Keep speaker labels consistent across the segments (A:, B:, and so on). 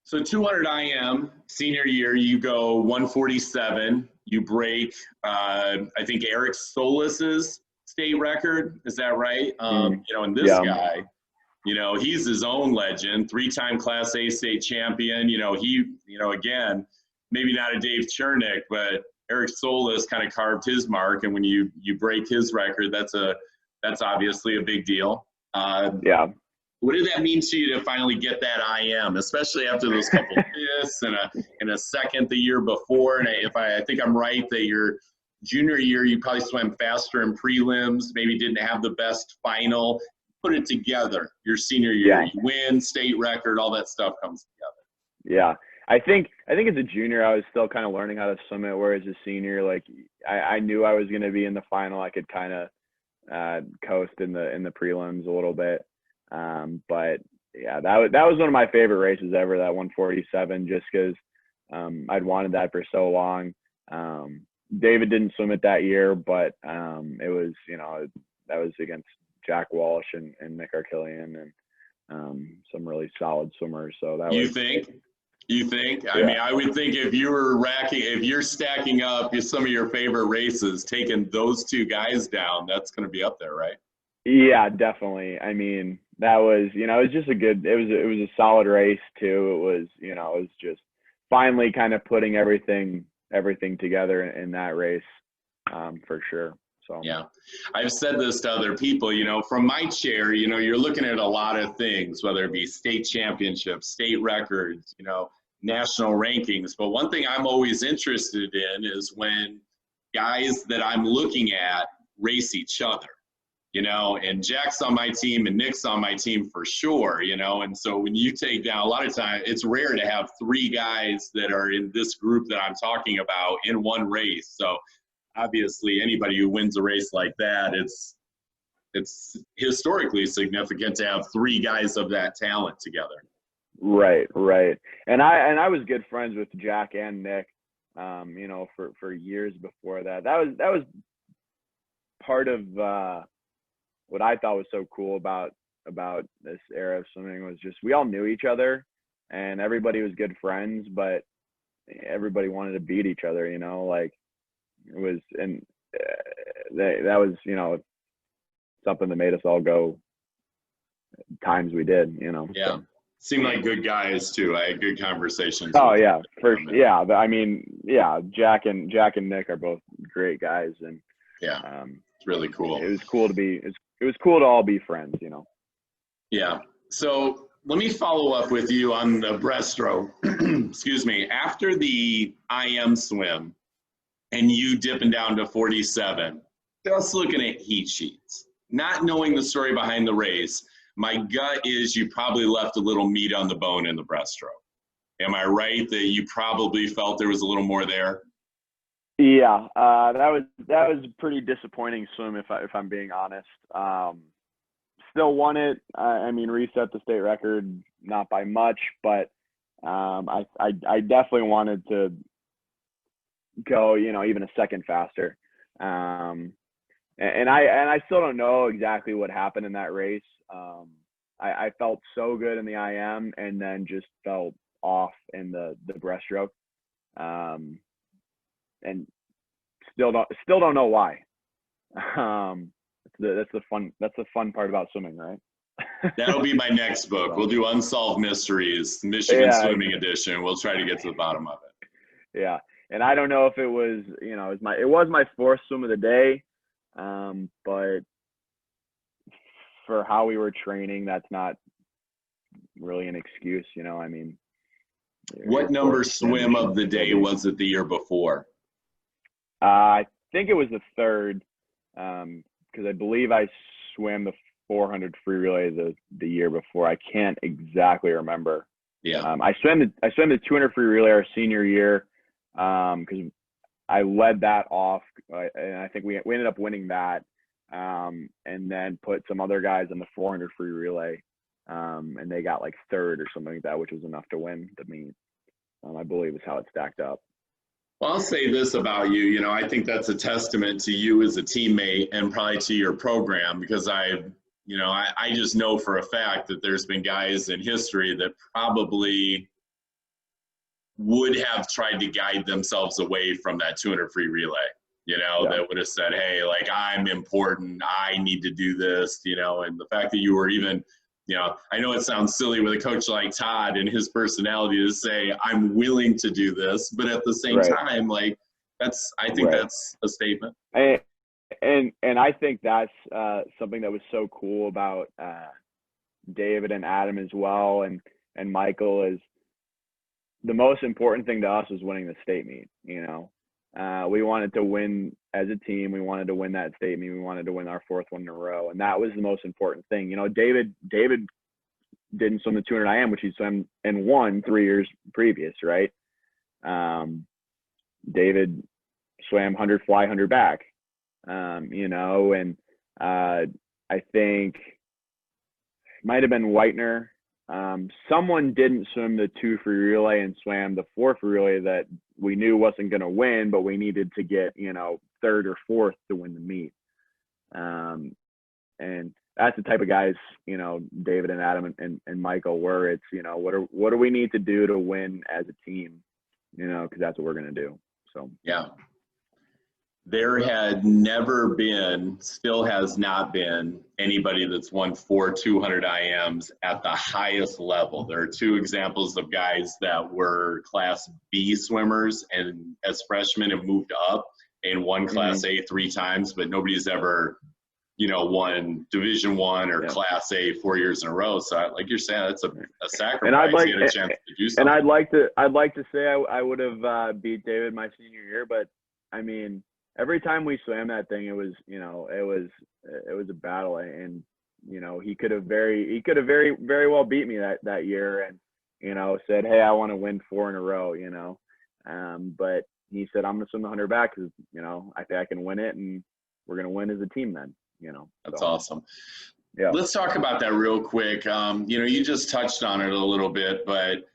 A: So 200 IM, senior year, you go 147. You break, I think, Eric Solis's state record. Is that right? And this guy, he's his own legend, 3-time Class A state champion. Again, maybe not a Dave Chernick, but Eric Solis kind of carved his mark. And when you break his record, that's obviously a big deal. What did that mean to you to finally get that IM, especially after those couple fifths and a second the year before? And I think I'm right that your junior year you probably swam faster in prelims, maybe didn't have the best final. Put it together. Your senior year, you win, state record, all that stuff comes together.
B: Yeah, I think as a junior I was still kind of learning how to swim it, whereas a senior, like I knew I was going to be in the final. I could kind of coast in the prelims a little bit. But yeah, that was one of my favorite races ever, that 147, just because I'd wanted that for so long. David didn't swim it that year, but it was, that was against Jack Walsh and Nick Arakelian and some really solid swimmers. So that
A: You think? I mean, I would think if you're stacking up some of your favorite races, taking those two guys down, that's going to be up there, right?
B: Yeah, definitely. I mean, that was, it was just it was a solid race too. It was just finally kind of putting everything together in that race, for sure. So
A: yeah, I've said this to other people, from my chair, you're looking at a lot of things, whether it be state championships, state records, national rankings. But one thing I'm always interested in is when guys that I'm looking at race each other. And Jack's on my team and Nick's on my team for sure, and so when you take down, a lot of times it's rare to have 3 guys that are in this group that I'm talking about in one race. So obviously anybody who wins a race like that, it's historically significant to have 3 guys of that talent together.
B: Right. And I was good friends with Jack and Nick, for years before that. That was part of what I thought was so cool about this era of swimming was just we all knew each other and everybody was good friends, but everybody wanted to beat each other, like it was, and that was, something that made us all go times we did,
A: Yeah.
B: So.
A: Seemed like good guys too. I had good conversations.
B: Oh yeah, yeah. But I mean, yeah, Jack and Nick are both great guys, and
A: it's really cool.
B: It was cool it was cool to all be friends,
A: Yeah. So let me follow up with you on the breaststroke. Excuse me. After the IM swim and you dipping down to 47, just looking at heat sheets, not knowing the story behind the race, my gut is you probably left a little meat on the bone in the breaststroke. Am I right that you probably felt there was a little more there?
B: Yeah, that was a pretty disappointing swim if I'm being honest. Still won it. I mean, reset the state record, not by much, but I definitely wanted to go, even a second faster. And I still don't know exactly what happened in that race. I felt so good in the IM and then just felt off in the breaststroke. And still don't know why. That's the fun part about swimming, right?
A: That'll be my next book. We'll do Unsolved Mysteries, Michigan Swimming Edition. We'll try to get to the bottom of it.
B: Yeah, and I don't know if it was, it was my 4th swim of the day, but for how we were training, that's not really an excuse, I mean.
A: What number swim of the day was it the year before?
B: I think it was the 3rd, because I believe I swam the 400 free relay the year before. I can't exactly remember.
A: Yeah.
B: I swam the 200 free relay our senior year, because I led that off, and I think we ended up winning that, and then put some other guys in the 400 free relay, and they got like 3rd or something like that, which was enough to win the meet. I believe is how it stacked up.
A: Well, I'll say this about you. I think that's a testament to you as a teammate and probably to your program, because I just know for a fact that there's been guys in history that probably would have tried to guide themselves away from that 200 free relay, that would have said, hey, like, I'm important, I need to do this, and the fact that you were even, I know it sounds silly with a coach like Todd and his personality to say, I'm willing to do this, but at the same time, like, I think that's a statement.
B: And I think that's something that was so cool about David and Adam as well, and Michael, is the most important thing to us was winning the state meet. We wanted to win as a team. We wanted to win that state meet. We wanted to win our 4th one in a row, and that was the most important thing. David didn't swim the 200 IM, which he swam and won 3 years previous, right? David swam 100 fly, 100 back, and I think it might have been Whitener. Someone didn't swim the 2 free relay and swam the 4 free relay that we knew wasn't going to win, but we needed to get, 3rd or 4th to win the meet. And that's the type of guys, David and Adam and Michael were. It's, what do we need to do to win as a team, because that's what we're going to do. So,
A: yeah. There had never been, still has not been, anybody that's won 4 200 IMs at the highest level. There are 2 examples of guys that were Class B swimmers and as freshmen have moved up and won Class A 3 times, but nobody's ever, won Division I or Class A 4 years in a row. So, like you're saying, that's a sacrifice.
B: And I'd like,
A: to get a chance to do something.
B: And I'd like to say I would have beat David my senior year, but I mean, every time we swam that thing, it was a battle, and he could have very well beat me that year, and said, hey, I want to win 4 in a row, but he said, I'm gonna swim the 100 back because I think I can win it, and we're gonna win as a team then.
A: That's
B: so
A: awesome.
B: Yeah,
A: let's talk about that real quick. You just touched on it a little bit, but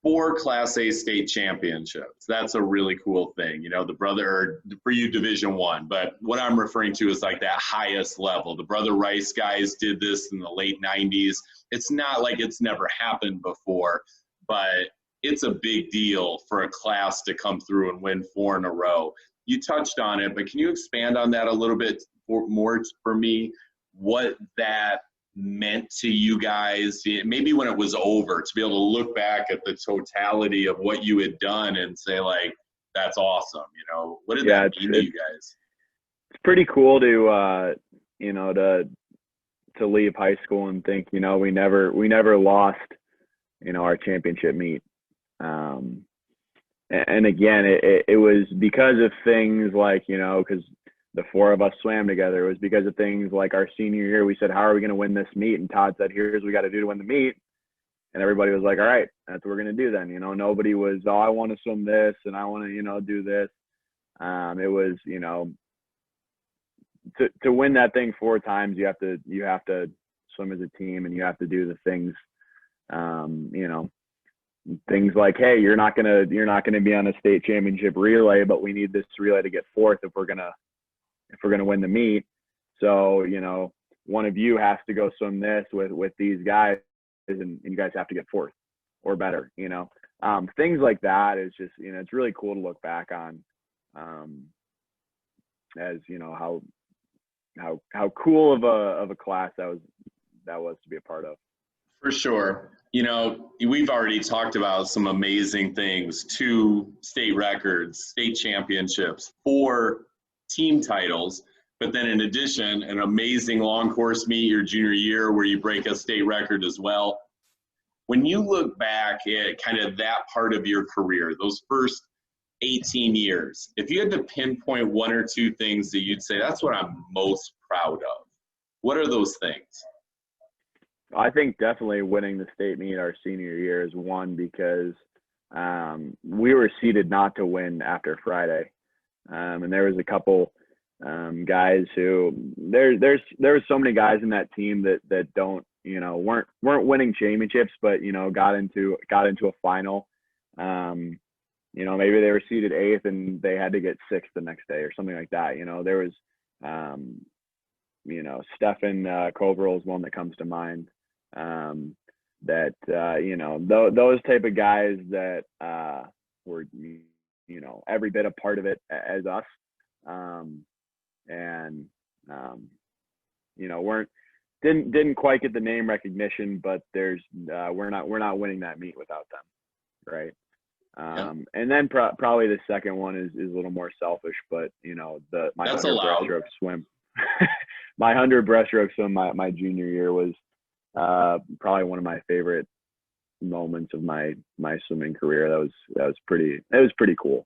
A: 4 Class A state championships. That's a really cool thing. The brother, for you, Division I, but what I'm referring to is like that highest level. The Brother Rice guys did this in the late 90s. It's not like it's never happened before, but it's a big deal for a class to come through and win 4 in a row. You touched on it, but can you expand on that a little bit more for me? What that meant to you guys, maybe when it was over, to be able to look back at the totality of what you had done and say, like, that's awesome. What did that mean to you guys?
B: It's pretty cool to to leave high school and think, we never lost, our championship meet. And again, it was because of things like, because the 4 of us swam together. It was because of things like our senior year. We said, how are we going to win this meet? And Todd said, here's what we got to do to win the meet. And everybody was like, all right, that's what we're going to do then. Nobody was, oh, I want to swim this and I want to, do this. It was, to win that thing 4 times, you have to swim as a team, and you have to do the things, things like, hey, you're not gonna be on a state championship relay, but we need this relay to get 4th if we're gonna win the meet. So one of you has to go swim this with these guys, and you guys have to get 4th or better. Things like that is just it's really cool to look back on, as how cool of a class that was to be a part of.
A: For sure. We've already talked about some amazing things: 2 state records, state championships, 4 team titles, but then in addition, an amazing long course meet your junior year where you break a state record as well. When you look back at kind of that part of your career, those first 18 years, if you had to pinpoint 1 or 2 things that you'd say, that's what I'm most proud of, what are those things?
B: I think definitely winning the state meet our senior year is one, because we were seeded not to win after Friday. And there was a couple guys who there was so many guys in that team that don't, weren't winning championships, but, got into a final. Maybe they were seeded 8th and they had to get 6th the next day or something like that. There was, Stefan Coverall is one that comes to mind. that you know, those type of guys that were, you know, every bit a part of it as us, and you know, didn't quite get the name recognition, but there's we're not winning that meet without them, right? And then probably the second one is a little more selfish, but you know, my 100 breaststroke swim, my 100 breaststroke swim my junior year was probably one of my favorite moments of my swimming career. That was pretty cool.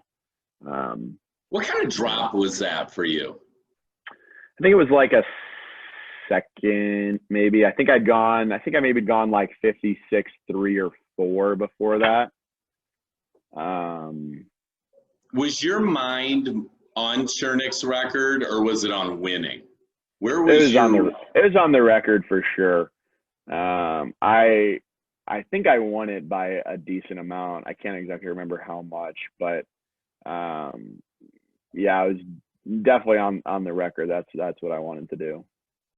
A: What kind of drop was that for you?
B: I think it was like a second, maybe. I think I maybe had gone like 56, 3 or 4 before that.
A: Was your mind on Chernick's record, or was it on winning? Where was
B: it was on the record for sure. I think I won it by a decent amount. I can't exactly remember how much, but yeah, I was definitely on the record. That's what I wanted to do.